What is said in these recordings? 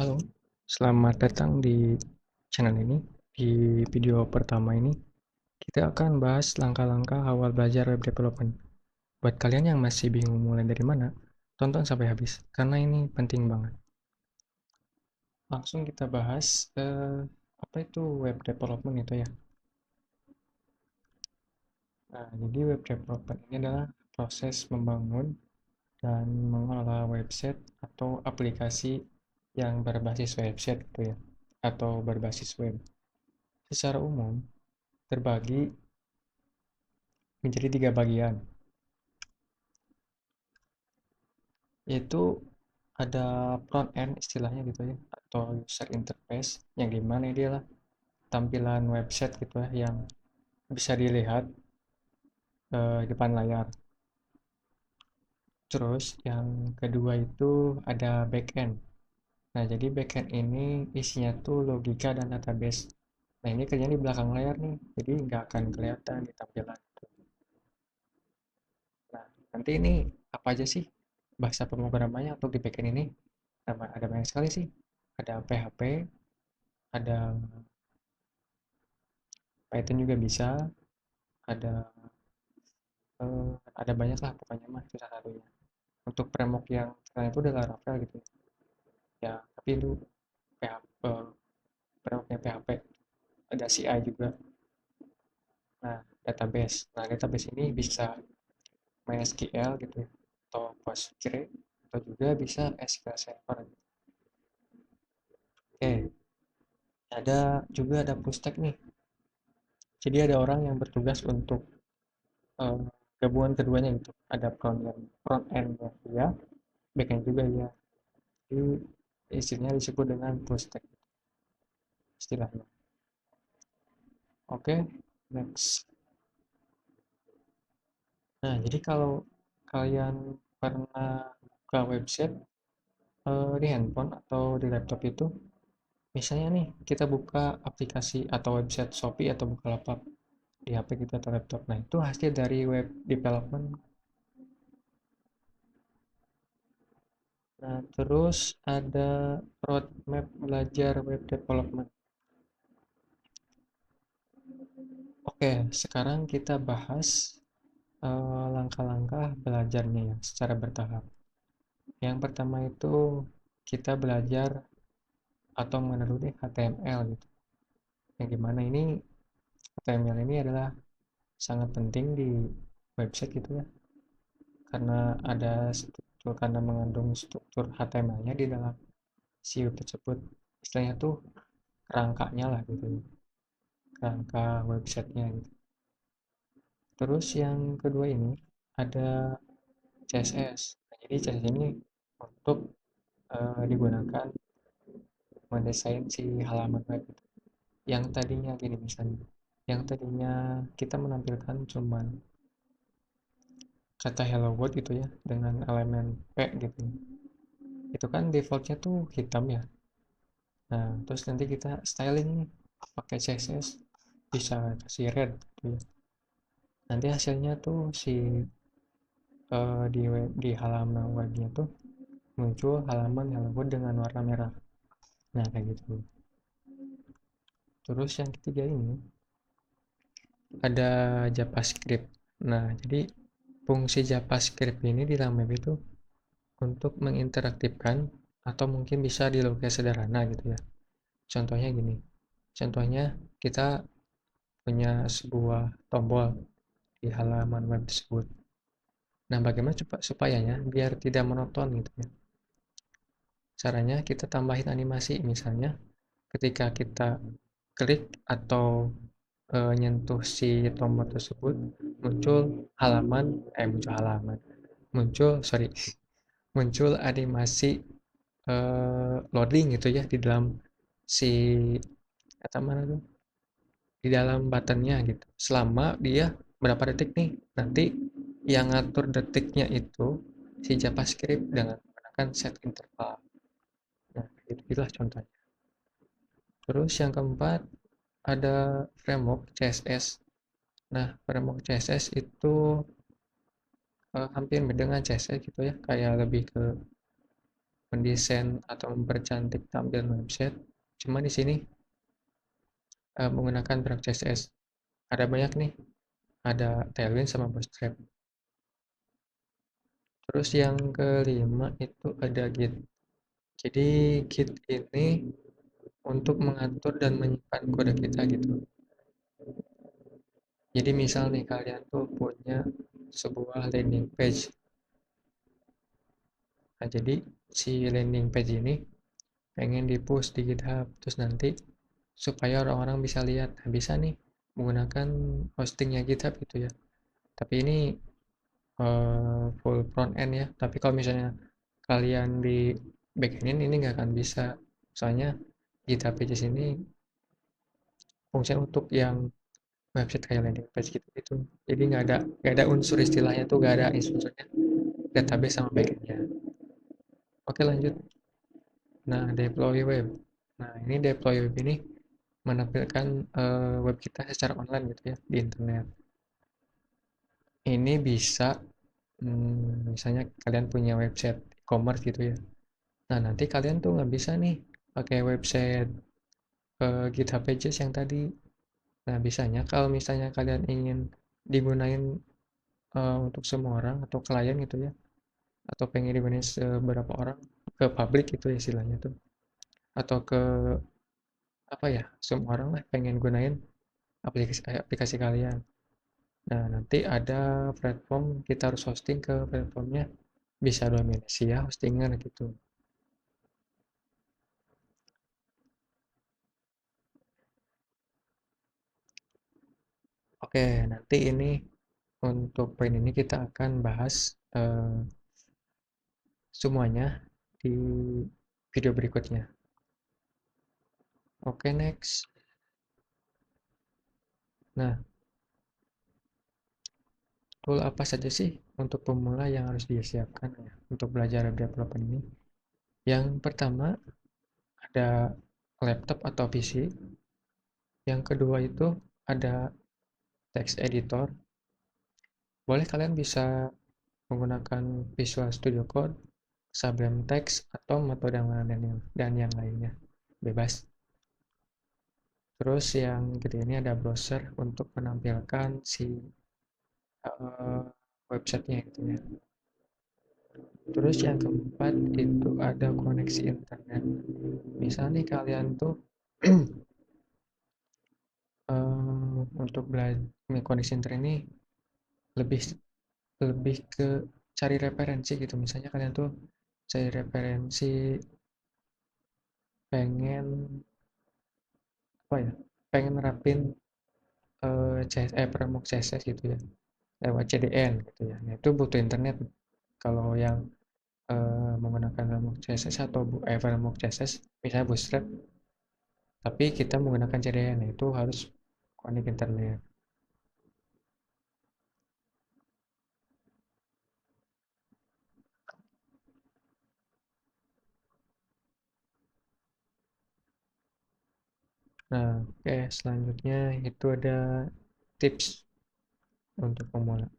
Halo, selamat datang di channel ini. Di video pertama ini, kita akan bahas langkah-langkah awal belajar web development. Buat kalian yang masih bingung mulai dari mana, tonton sampai habis, karena ini penting banget. Langsung kita bahas, apa itu web development itu ya. Nah, jadi web development ini adalah proses membangun dan mengelola website atau aplikasi yang berbasis website gitu ya, atau berbasis web. Secara umum, terbagi menjadi tiga bagian, yaitu ada front end istilahnya gitu ya, atau user interface, yang dimana dia lah tampilan website gitu ya, yang bisa dilihat depan layar. Terus yang kedua itu ada backend. Nah, jadi backend ini isinya tuh logika dan database. Nah, ini kerjanya di belakang layar nih, jadi nggak akan kelihatan di tampilan. Nah, nanti ini apa aja sih bahasa pemrogramannya untuk di backend ini? Ada banyak sekali sih. Ada PHP, ada Python juga bisa, ada ada banyak lah pokoknya mah itu salah satunya. Untuk framework yang terkenal itu adalah Laravel gitu ya. Ya, tapi itu PHP, frameworknya PHP. Ada CI juga. Nah, database. Nah, database ini bisa MySQL gitu ya, atau Postgre, atau juga bisa SQL Server. Oke, ada full stack nih. Jadi ada orang yang bertugas untuk eh, gabungan keduanya gitu. Ada front end ya, back end juga ya. Jadi istilahnya disebut dengan full stack istilahnya. Oke, next. Nah, jadi kalau kalian pernah buka website di handphone atau di laptop itu, misalnya nih kita buka aplikasi atau website Shopee atau Bukalapak di HP kita atau laptop. Nah, itu hasil dari web development. Nah, terus ada roadmap belajar web development. Oke, sekarang kita bahas langkah-langkah belajarnya ya secara bertahap. Yang pertama itu kita belajar atau mengenali HTML gitu. Yang dimana ini HTML ini adalah sangat penting di website gitu ya, karena mengandung struktur HTML-nya di dalam si web tersebut. Istilahnya tuh kerangkanya lah gitu, kerangka websitenya gitu. Terus yang kedua ini ada CSS. Nah, jadi CSS ini untuk digunakan mendesain si halaman web itu. Yang tadinya gini misalnya, yang tadinya kita menampilkan cuman kata hello world gitu ya dengan elemen P gitu. Itu kan defaultnya tuh hitam ya. Nah, terus nanti kita styling nih pakai CSS, bisa kasih red gitu ya. Nanti hasilnya tuh di halaman webnya tuh muncul halaman hello world dengan warna merah. Nah, kayak gitu. Terus yang ketiga ini ada JavaScript. Nah, jadi fungsi JavaScript ini di dalam web itu untuk menginteraktifkan atau mungkin bisa dilukis sederhana gitu ya. Contohnya gini. Contohnya kita punya sebuah tombol di halaman web tersebut. Nah, bagaimana supayanya biar tidak monoton gitu ya. Caranya kita tambahin animasi misalnya ketika kita klik atau nyentuh si tombol tersebut muncul halaman muncul sorry muncul animasi loading gitu ya di dalam si kata mana tuh di dalam buttonnya gitu selama dia berapa detik nih nanti yang ngatur detiknya itu si JavaScript dengan menggunakan set interval. Nah, itulah contohnya. Terus yang keempat ada framework CSS. Nah, framework CSS itu hampir mirip dengan CSS gitu ya, kayak lebih ke mendesain atau mempercantik tampilan website. Cuma di sini menggunakan Brave CSS. Ada banyak nih, ada Tailwind sama Bootstrap. Terus yang kelima itu ada Git. Jadi Git ini untuk mengatur dan menyimpan kode kita gitu. Jadi misal nih kalian tuh punya sebuah landing page. Nah, jadi si landing page ini pengen di-push di GitHub, terus nanti supaya orang-orang bisa lihat. Nah, bisa nih menggunakan hostingnya GitHub gitu ya. Tapi ini full front end ya. Tapi kalau misalnya kalian di backend ini nggak akan bisa. Soalnya GitHub Pages ini fungsi untuk yang website kayak landing page gitu. Jadi nggak ada unsur istilahnya tuh nggak ada unsurnya database sama backendnya. Oke lanjut. Nah deploy web. Nah ini deploy web ini menampilkan web kita secara online gitu ya di internet. Ini bisa misalnya kalian punya website e-commerce gitu ya. Nah nanti kalian tuh nggak bisa nih pakai website GitHub Pages yang tadi. Nah bisanya kalau misalnya kalian ingin digunain untuk semua orang atau klien gitu ya, atau pengen digunain seberapa orang ke publik gitu ya istilahnya tuh, atau ke apa ya semua orang lah pengen gunain aplikasi kalian. Nah nanti ada platform kita harus hosting ke platformnya, bisa Dominesia hostingan gitu. Oke nanti ini untuk poin ini kita akan bahas semuanya di video berikutnya. Oke next. Nah tool apa saja sih untuk pemula yang harus disiapkan ya untuk belajar web development ini? Yang pertama ada laptop atau PC. Yang kedua itu ada text editor. Boleh kalian bisa menggunakan Visual Studio Code, Sublime Text, atau metode yang lainnya. Bebas. Terus yang ketiga ini ada browser untuk menampilkan si uh, websitenya gitu ya. Terus yang keempat itu ada koneksi internet. Misal nih kalian tuh untuk belajar koneksi internet ini lebih lebih ke cari referensi gitu. Misalnya kalian tuh cari referensi pengen apa ya? Pengen nerapin framework CSS gitu ya lewat CDN gitu ya. Nah, itu butuh internet. Kalau yang menggunakan framework CSS atau framework CSS misalnya Bootstrap tapi kita menggunakan CDN itu harus connect internet. Nah, oke, selanjutnya itu ada tips untuk pemula.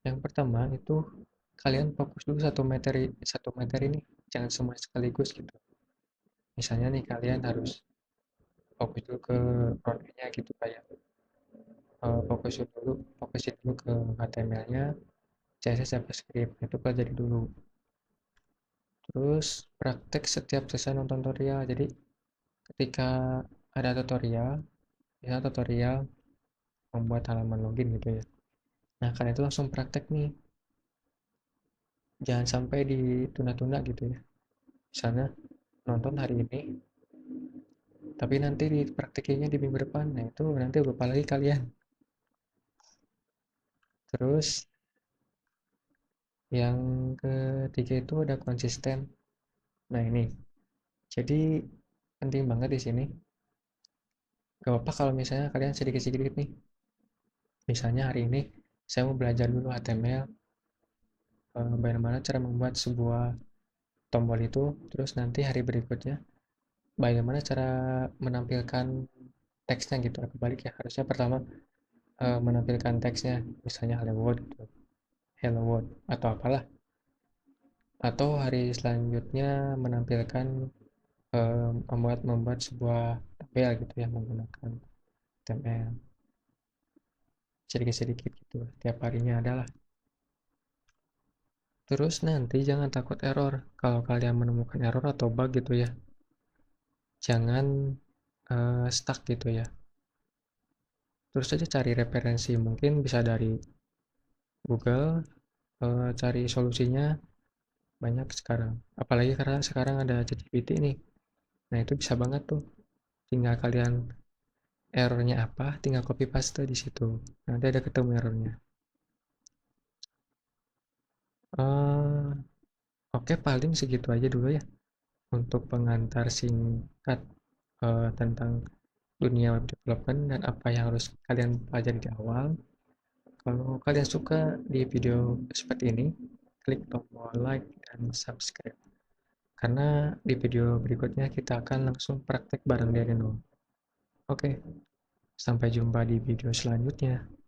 Yang pertama itu kalian fokus dulu satu materi nih, jangan semua sekaligus gitu. Misalnya nih kalian harus fokus dulu ke front-nya gitu kayak fokusin dulu ke HTML-nya, CSS, JavaScript itu pelajari dulu. Terus praktek setiap selesai nonton tutorial. Jadi ketika ada tutorial, misalnya tutorial membuat halaman login gitu ya. Nah, kalian itu langsung praktek nih. Jangan sampai ditunda-tunda gitu ya. Misalnya nonton hari ini, tapi nanti di praktiknya di minggu depan. Nah, itu nanti lupa lagi kalian. Terus yang ketiga itu ada konsisten. Nah, ini. Jadi penting banget di sini. Gak apa-apa kalau misalnya kalian sedikit-sedikit nih. Misalnya hari ini saya mau belajar dulu HTML, bagaimana cara membuat sebuah tombol itu, terus nanti hari berikutnya bagaimana cara menampilkan teksnya gitu. Kebalik ya, harusnya pertama menampilkan teksnya, misalnya hello world gitu, hello world atau apalah. atau hari selanjutnya menampilkan membuat sebuah tabel gitu ya menggunakan HTML sedikit-sedikit gitu tiap harinya adalah. Terus nanti jangan takut error. Kalau kalian menemukan error atau bug gitu ya, jangan stuck gitu ya. Terus saja cari referensi, mungkin bisa dari Google, cari solusinya banyak sekarang. Apalagi karena sekarang ada ChatGPT nih. Nah, itu bisa banget tuh. Tinggal kalian errornya apa, tinggal copy paste di situ. Nanti ada ketemu errornya. Eh, oke, paling segitu aja dulu ya untuk pengantar singkat tentang dunia web development dan apa yang harus kalian pelajari di awal. Kalau kalian suka di video seperti ini, klik tombol like dan subscribe. Karena di video berikutnya kita akan langsung praktek bareng dari nol. Oke, sampai jumpa di video selanjutnya.